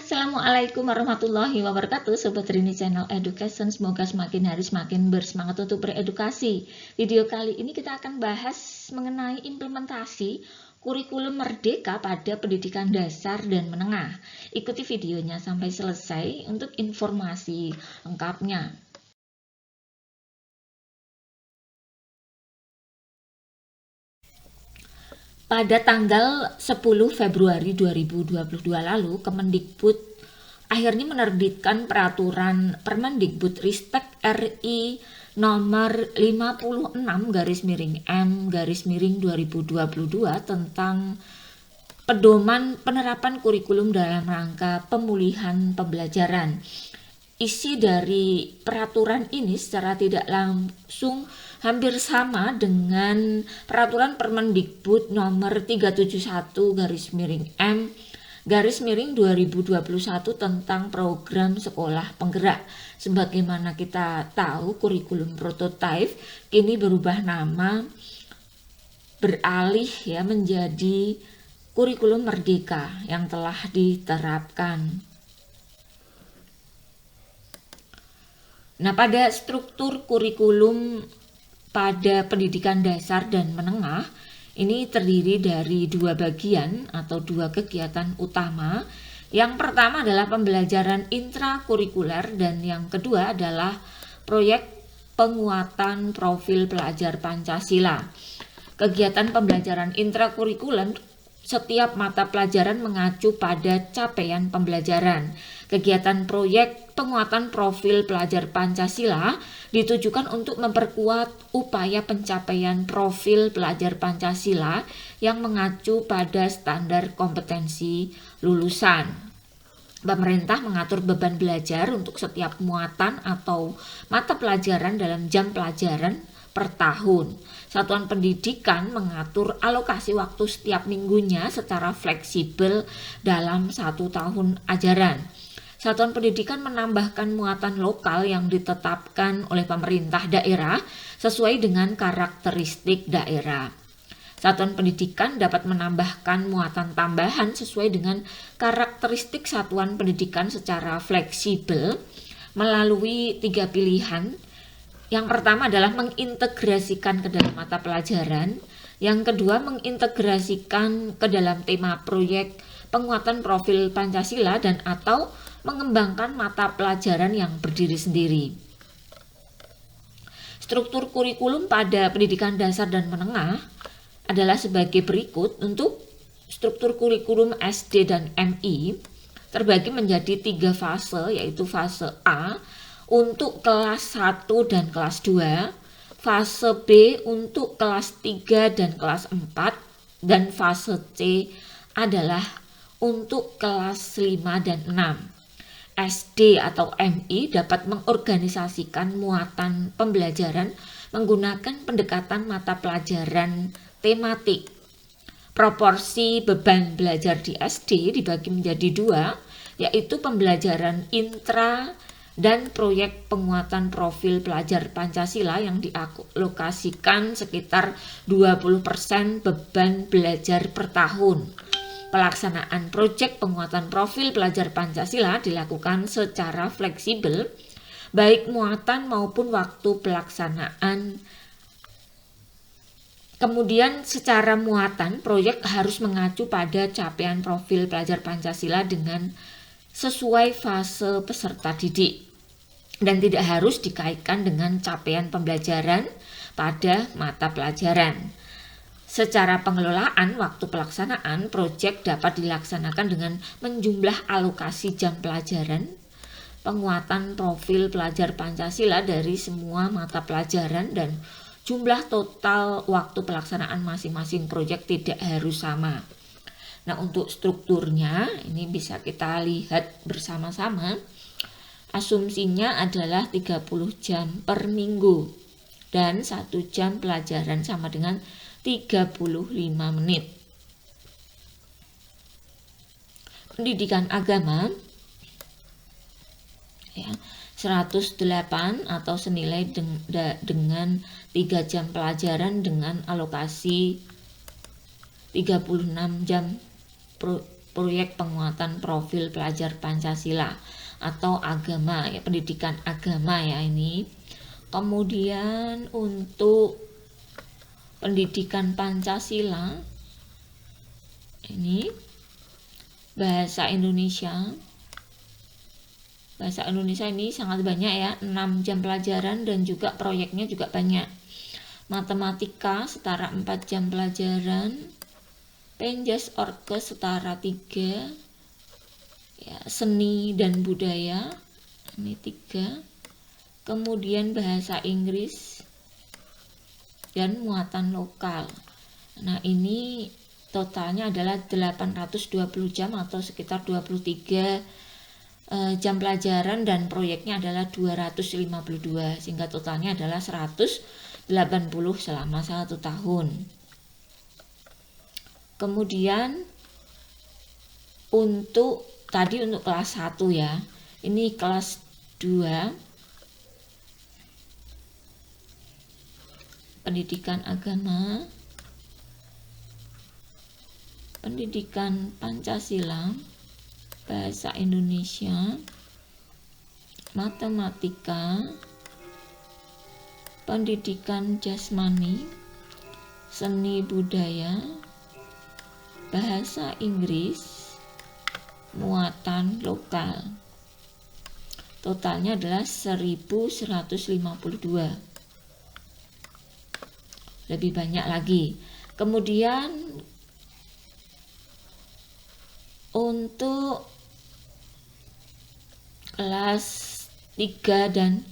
Assalamualaikum warahmatullahi wabarakatuh, Sobat Rini Channel Education. Semoga semakin hari semakin bersemangat untuk beredukasi. Video kali ini kita akan bahas mengenai implementasi kurikulum merdeka pada pendidikan dasar dan menengah. Ikuti videonya sampai selesai untuk informasi lengkapnya. Pada tanggal 10 Februari 2022 lalu, Kemendikbud akhirnya menerbitkan peraturan Permendikbudristek RI nomor 56/M/2022 tentang pedoman penerapan kurikulum dalam rangka pemulihan pembelajaran. Isi dari peraturan ini secara tidak langsung hampir sama dengan peraturan Permendikbud nomor 371/M/2021 tentang program sekolah penggerak. Sebagaimana kita tahu, kurikulum prototipe kini berubah nama, beralih menjadi kurikulum merdeka yang telah diterapkan. Nah, pada struktur kurikulum pada pendidikan dasar dan menengah ini terdiri dari dua bagian atau dua kegiatan utama. Yang pertama adalah pembelajaran intrakurikuler dan yang kedua adalah proyek penguatan profil pelajar Pancasila. Kegiatan pembelajaran intrakurikuler, setiap mata pelajaran mengacu pada capaian pembelajaran. Kegiatan proyek penguatan profil pelajar Pancasila ditujukan untuk memperkuat upaya pencapaian profil pelajar Pancasila yang mengacu pada standar kompetensi lulusan. Pemerintah mengatur beban belajar untuk setiap muatan atau mata pelajaran dalam jam pelajaran per tahun. Satuan pendidikan mengatur alokasi waktu setiap minggunya secara fleksibel dalam 1 tahun ajaran. Satuan pendidikan menambahkan muatan lokal yang ditetapkan oleh pemerintah daerah sesuai dengan karakteristik daerah. Satuan pendidikan dapat menambahkan muatan tambahan sesuai dengan karakteristik satuan pendidikan secara fleksibel melalui 3 pilihan. Yang pertama adalah mengintegrasikan ke dalam mata pelajaran. Yang kedua, mengintegrasikan ke dalam tema proyek penguatan profil Pancasila dan atau mengembangkan mata pelajaran yang berdiri sendiri. Struktur kurikulum pada pendidikan dasar dan menengah adalah sebagai berikut. Untuk struktur kurikulum SD dan MI terbagi menjadi 3 fase, yaitu fase A untuk kelas 1 dan kelas 2, fase B untuk kelas 3 dan kelas 4, dan fase C adalah untuk kelas 5 dan 6. SD atau MI dapat mengorganisasikan muatan pembelajaran menggunakan pendekatan mata pelajaran tematik. Proporsi beban belajar di SD dibagi menjadi 2, yaitu pembelajaran intra dan proyek penguatan profil pelajar Pancasila yang dialokasikan sekitar 20% beban belajar per tahun. Pelaksanaan proyek penguatan profil pelajar Pancasila dilakukan secara fleksibel, baik muatan maupun waktu pelaksanaan. Kemudian secara muatan, proyek harus mengacu pada capaian profil pelajar Pancasila dengan sesuai fase peserta didik dan tidak harus dikaitkan dengan capaian pembelajaran pada mata pelajaran. Secara pengelolaan waktu pelaksanaan, proyek dapat dilaksanakan dengan menjumlah alokasi jam pelajaran, penguatan profil pelajar Pancasila dari semua mata pelajaran, dan jumlah total waktu pelaksanaan masing-masing proyek tidak harus sama. Nah, untuk strukturnya ini bisa kita lihat bersama-sama. Asumsinya adalah 30 jam per minggu dan 1 jam pelajaran sama dengan 35 menit. Pendidikan agama 108 atau senilai dengan 3 jam pelajaran dengan alokasi 36 jam proyek penguatan profil pelajar Pancasila atau agama ya, pendidikan agama ya ini. Kemudian untuk pendidikan Pancasila ini bahasa Indonesia. Bahasa Indonesia ini sangat banyak ya, 6 jam pelajaran dan juga proyeknya juga banyak. Matematika setara 4 jam pelajaran. Penjas Orkes setara 3. Ya, seni dan budaya ini 3. Kemudian bahasa Inggris dan muatan lokal. Nah, ini totalnya adalah 820 jam atau sekitar 23 jam pelajaran dan proyeknya adalah 252 sehingga totalnya adalah 180 selama 1 tahun. Kemudian untuk kelas 1 ya, ini kelas 2 pendidikan agama, pendidikan Pancasila, bahasa Indonesia, matematika, pendidikan jasmani, seni budaya, bahasa Inggris, muatan lokal. Totalnya adalah 1152. Lebih banyak lagi. Kemudian untuk kelas 3 dan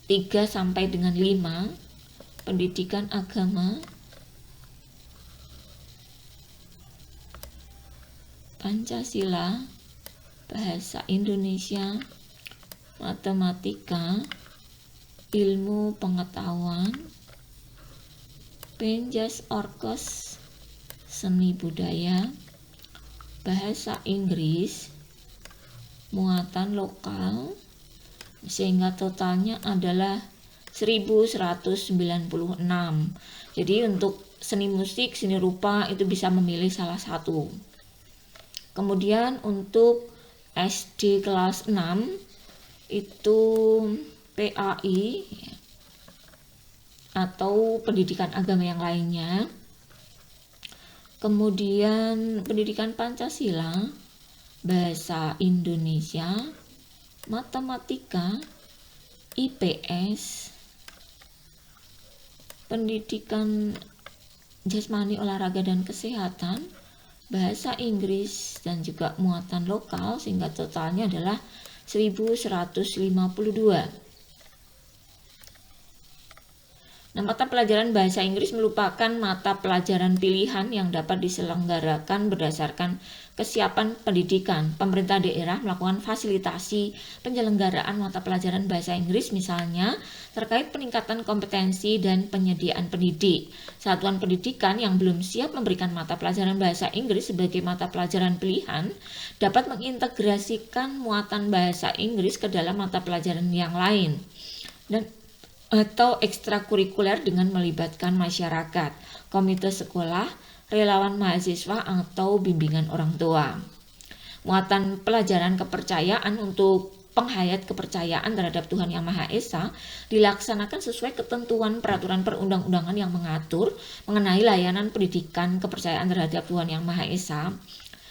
3 sampai dengan 5 pendidikan agama, Pancasila, bahasa Indonesia, matematika, ilmu pengetahuan, Penjas Orkes, seni budaya, bahasa Inggris, muatan lokal, sehingga totalnya adalah 1196. Jadi untuk seni musik, seni rupa itu bisa memilih salah satu. Kemudian untuk SD kelas 6 itu PAI atau pendidikan agama yang lainnya. Kemudian pendidikan Pancasila, bahasa Indonesia, matematika, IPS, pendidikan jasmani, olahraga dan kesehatan, bahasa Inggris dan juga muatan lokal, sehingga totalnya adalah 1152. Nah, mata pelajaran bahasa Inggris merupakan mata pelajaran pilihan yang dapat diselenggarakan berdasarkan kesiapan pendidikan. Pemerintah daerah melakukan fasilitasi penyelenggaraan mata pelajaran bahasa Inggris misalnya terkait peningkatan kompetensi dan penyediaan pendidik. Satuan pendidikan yang belum siap memberikan mata pelajaran bahasa Inggris sebagai mata pelajaran pilihan dapat mengintegrasikan muatan bahasa Inggris ke dalam mata pelajaran yang lain atau ekstrakurikuler dengan melibatkan masyarakat, komite sekolah, relawan mahasiswa atau bimbingan orang tua. Muatan pelajaran kepercayaan untuk penghayat kepercayaan terhadap Tuhan Yang Maha Esa dilaksanakan sesuai ketentuan peraturan perundang-undangan yang mengatur mengenai layanan pendidikan kepercayaan terhadap Tuhan Yang Maha Esa.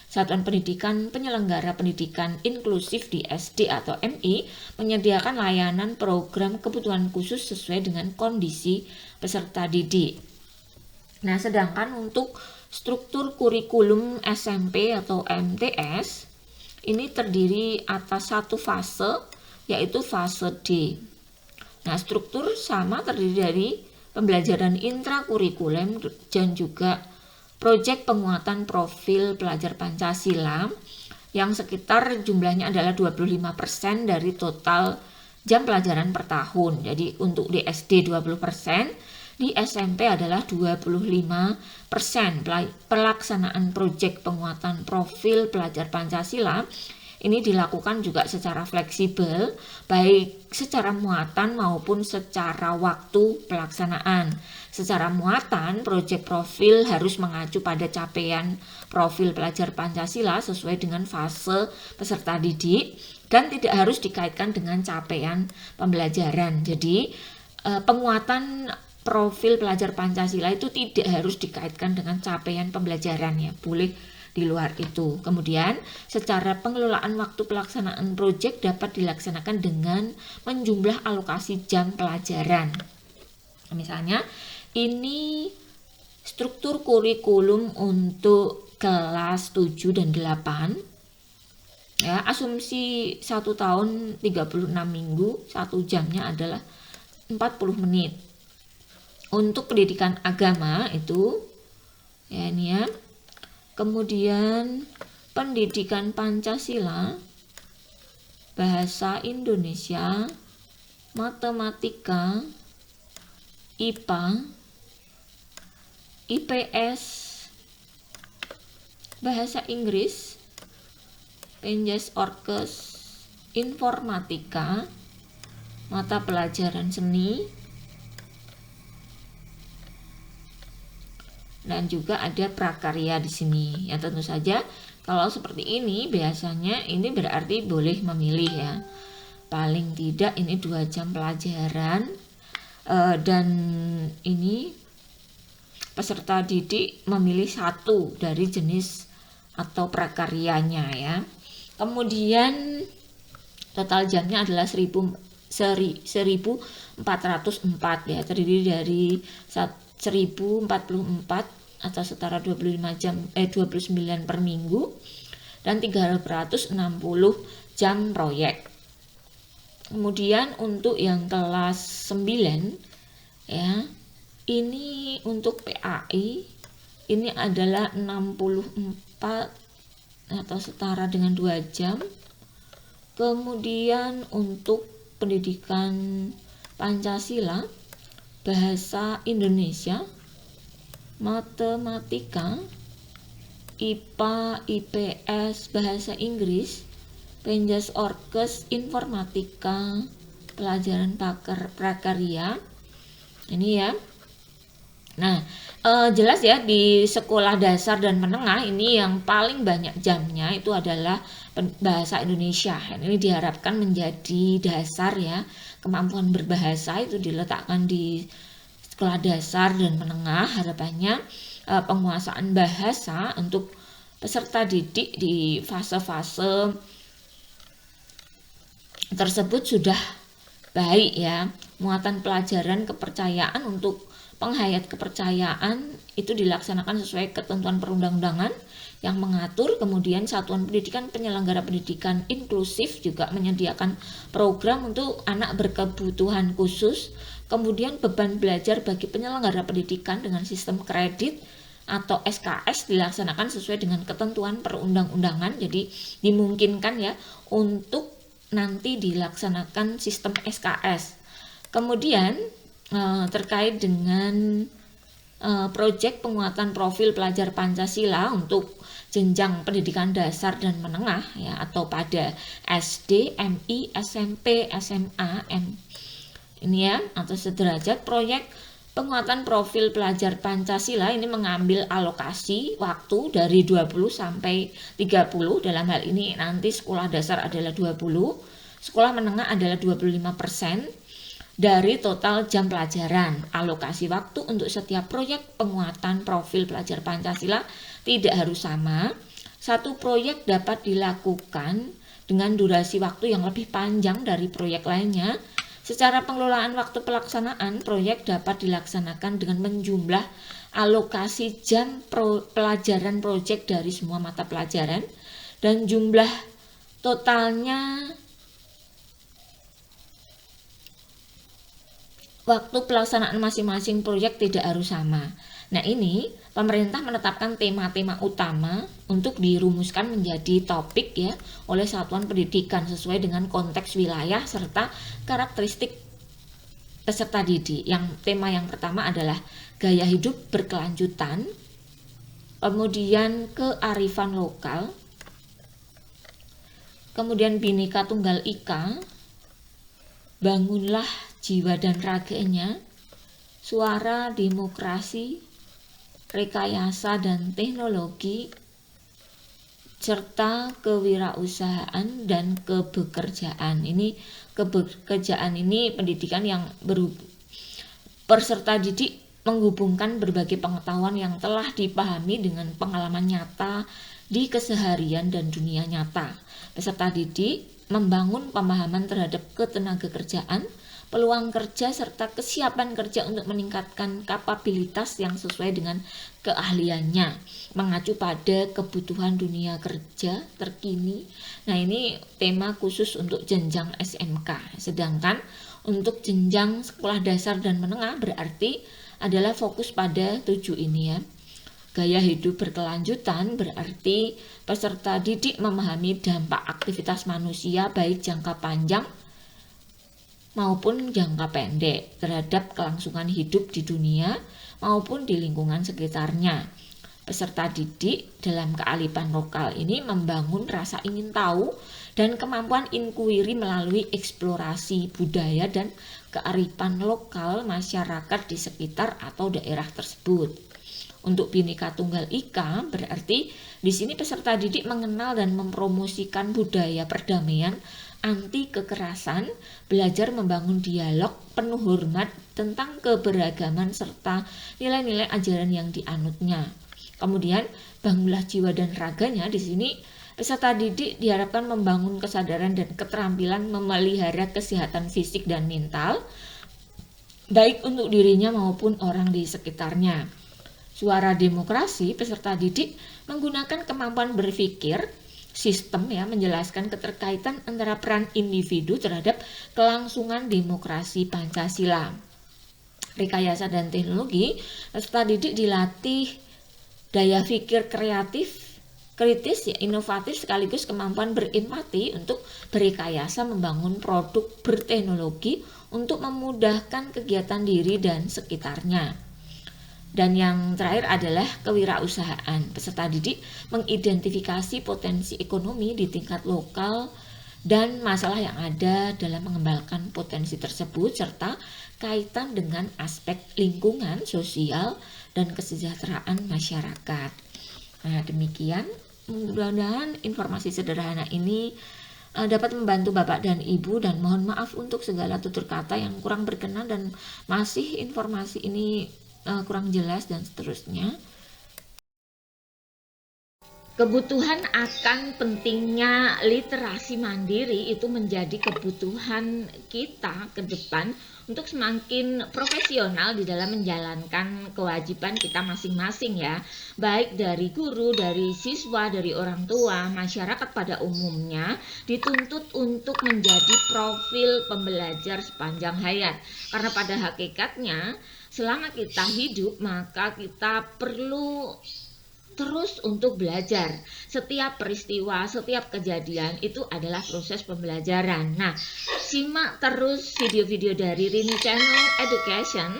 Satuan pendidikan penyelenggara pendidikan inklusif di SD atau MI menyediakan layanan program kebutuhan khusus sesuai dengan kondisi peserta didik. Nah, sedangkan untuk struktur kurikulum SMP atau MTS ini terdiri atas satu fase, yaitu fase D. Nah, struktur sama terdiri dari pembelajaran intrakurikuler dan juga proyek penguatan profil pelajar Pancasila yang sekitar jumlahnya adalah 25% dari total jam pelajaran per tahun. Jadi untuk di SD 20%, di SMP adalah 25%. Pelaksanaan proyek penguatan profil pelajar Pancasila ini dilakukan juga secara fleksibel, baik secara muatan maupun secara waktu pelaksanaan. Secara muatan, proyek profil harus mengacu pada capaian profil pelajar Pancasila sesuai dengan fase peserta didik dan tidak harus dikaitkan dengan capaian pembelajaran. Jadi, penguatan profil pelajar Pancasila itu tidak harus dikaitkan dengan capaian pembelajaran ya, boleh di luar itu. Kemudian, secara pengelolaan waktu pelaksanaan proyek dapat dilaksanakan dengan menjumlah alokasi jam pelajaran. Misalnya, ini struktur kurikulum untuk kelas 7 dan 8. Ya, asumsi 1 tahun 36 minggu, 1 jamnya adalah 40 menit. Untuk pendidikan agama itu ya ini ya. Kemudian pendidikan Pancasila, bahasa Indonesia, matematika, IPA, IPS, bahasa Inggris, Penjas Orkes, informatika, mata pelajaran seni, dan juga ada prakarya di sini. Ya tentu saja kalau seperti ini biasanya ini berarti boleh memilih ya. Paling tidak ini 2 jam pelajaran dan ini peserta didik memilih 1 dari jenis atau prakaryanya ya. Kemudian total jamnya adalah 1404 ya, terdiri dari 1044 atau setara 29 per minggu dan 360 jam proyek. Kemudian untuk yang kelas 9 ya, ini untuk PAI ini adalah 64 atau setara dengan 2 jam. Kemudian untuk pendidikan Pancasila, bahasa Indonesia, matematika, IPA, IPS, bahasa Inggris, Penjas Orkes, informatika, pelajaran prakarya. Ini ya. Nah, jelas ya di sekolah dasar dan menengah ini yang paling banyak jamnya itu adalah bahasa Indonesia. Ini diharapkan menjadi dasar ya. Kemampuan berbahasa itu diletakkan di sekolah dasar dan menengah. Harapannya penguasaan bahasa untuk peserta didik di fase-fase tersebut sudah baik ya. Muatan pelajaran kepercayaan untuk penghayat kepercayaan itu dilaksanakan sesuai ketentuan perundang-undangan yang mengatur. Kemudian Satuan Pendidikan Penyelenggara Pendidikan Inklusif juga menyediakan program untuk anak berkebutuhan khusus. Kemudian beban belajar bagi penyelenggara pendidikan dengan sistem kredit atau SKS dilaksanakan sesuai dengan ketentuan perundang-undangan. Jadi dimungkinkan ya untuk nanti dilaksanakan sistem SKS. Kemudian terkait dengan proyek penguatan profil pelajar Pancasila untuk jenjang pendidikan dasar dan menengah ya, atau pada SD, MI, SMP, SMA, ini ya, atau sederajat. Proyek penguatan profil pelajar Pancasila ini mengambil alokasi waktu dari 20 sampai 30. Dalam hal ini nanti sekolah dasar adalah 20, sekolah menengah adalah 25% dari total jam pelajaran. Alokasi waktu untuk setiap proyek penguatan profil pelajar Pancasila tidak harus sama. Satu proyek dapat dilakukan dengan durasi waktu yang lebih panjang dari proyek lainnya. Secara pengelolaan waktu pelaksanaan, proyek dapat dilaksanakan dengan menjumlah alokasi jam pelajaran proyek dari semua mata pelajaran dan jumlah totalnya waktu pelaksanaan masing-masing proyek tidak harus sama. Nah ini pemerintah menetapkan tema-tema utama untuk dirumuskan menjadi topik ya oleh satuan pendidikan sesuai dengan konteks wilayah serta karakteristik peserta didik. Tema yang pertama adalah gaya hidup berkelanjutan, kemudian kearifan lokal, Kemudian Bhinneka Tunggal Ika, bangunlah jiwa dan raganya, suara demokrasi, rekayasa dan teknologi, serta kewirausahaan dan kebekerjaan. Ini kebekerjaan ini pendidikan yang peserta didik menghubungkan berbagai pengetahuan yang telah dipahami dengan pengalaman nyata di keseharian dan dunia nyata. Peserta didik membangun pemahaman terhadap ketenagakerjaan, peluang kerja, serta kesiapan kerja untuk meningkatkan kapabilitas yang sesuai dengan keahliannya, mengacu pada kebutuhan dunia kerja terkini. Nah, ini tema khusus untuk jenjang SMK. Sedangkan untuk jenjang sekolah dasar dan menengah berarti adalah fokus pada 7 ini ya. Gaya hidup berkelanjutan berarti peserta didik memahami dampak aktivitas manusia baik jangka panjang maupun jangka pendek terhadap kelangsungan hidup di dunia maupun di lingkungan sekitarnya. Peserta didik dalam kearifan lokal ini membangun rasa ingin tahu dan kemampuan inquiry melalui eksplorasi budaya dan kearifan lokal masyarakat di sekitar atau daerah tersebut. Untuk Bhinneka Tunggal Ika berarti di sini peserta didik mengenal dan mempromosikan budaya perdamaian, anti kekerasan, belajar membangun dialog penuh hormat tentang keberagaman serta nilai-nilai ajaran yang dianutnya. Kemudian bangunlah jiwa dan raganya, di sini peserta didik diharapkan membangun kesadaran dan keterampilan memelihara kesehatan fisik dan mental baik untuk dirinya maupun orang di sekitarnya. Suara demokrasi, peserta didik menggunakan kemampuan berpikir sistem ya, menjelaskan keterkaitan antara peran individu terhadap kelangsungan demokrasi Pancasila. Rekayasa dan teknologi, peserta didik dilatih daya pikir kreatif, kritis, ya, inovatif sekaligus kemampuan berempati untuk berekayasa membangun produk berteknologi untuk memudahkan kegiatan diri dan sekitarnya. Dan yang terakhir adalah kewirausahaan. Peserta didik mengidentifikasi potensi ekonomi di tingkat lokal dan masalah yang ada dalam mengembangkan potensi tersebut serta kaitan dengan aspek lingkungan, sosial, dan kesejahteraan masyarakat. Nah, demikian. Mudah-mudahan informasi sederhana ini dapat membantu Bapak dan Ibu, dan mohon maaf untuk segala tutur kata yang kurang berkenan dan masih informasi ini kurang jelas dan seterusnya. Kebutuhan akan pentingnya literasi mandiri itu menjadi kebutuhan kita ke depan untuk semakin profesional di dalam menjalankan kewajiban kita masing-masing ya, baik dari guru, dari siswa, dari orang tua, masyarakat pada umumnya dituntut untuk menjadi profil pembelajar sepanjang hayat. Karena pada hakikatnya selama kita hidup maka kita perlu terus untuk belajar. Setiap peristiwa, setiap kejadian itu adalah proses pembelajaran. Nah, simak terus video-video dari Rini Channel Education.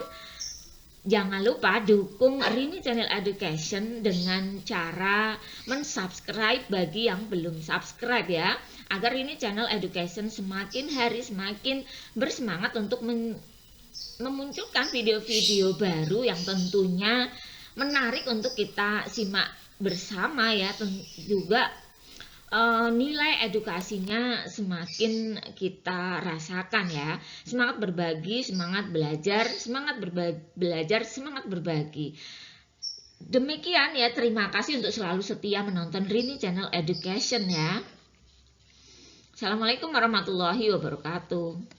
Jangan lupa dukung Rini Channel Education dengan cara mensubscribe bagi yang belum subscribe ya, agar Rini Channel Education semakin hari semakin bersemangat untuk memunculkan video-video baru yang tentunya menarik untuk kita simak bersama ya. Juga nilai edukasinya semakin kita rasakan ya. Semangat berbagi, semangat belajar, semangat belajar, semangat berbagi. Demikian ya, terima kasih untuk selalu setia menonton Rini Channel Education ya. Assalamualaikum warahmatullahi wabarakatuh.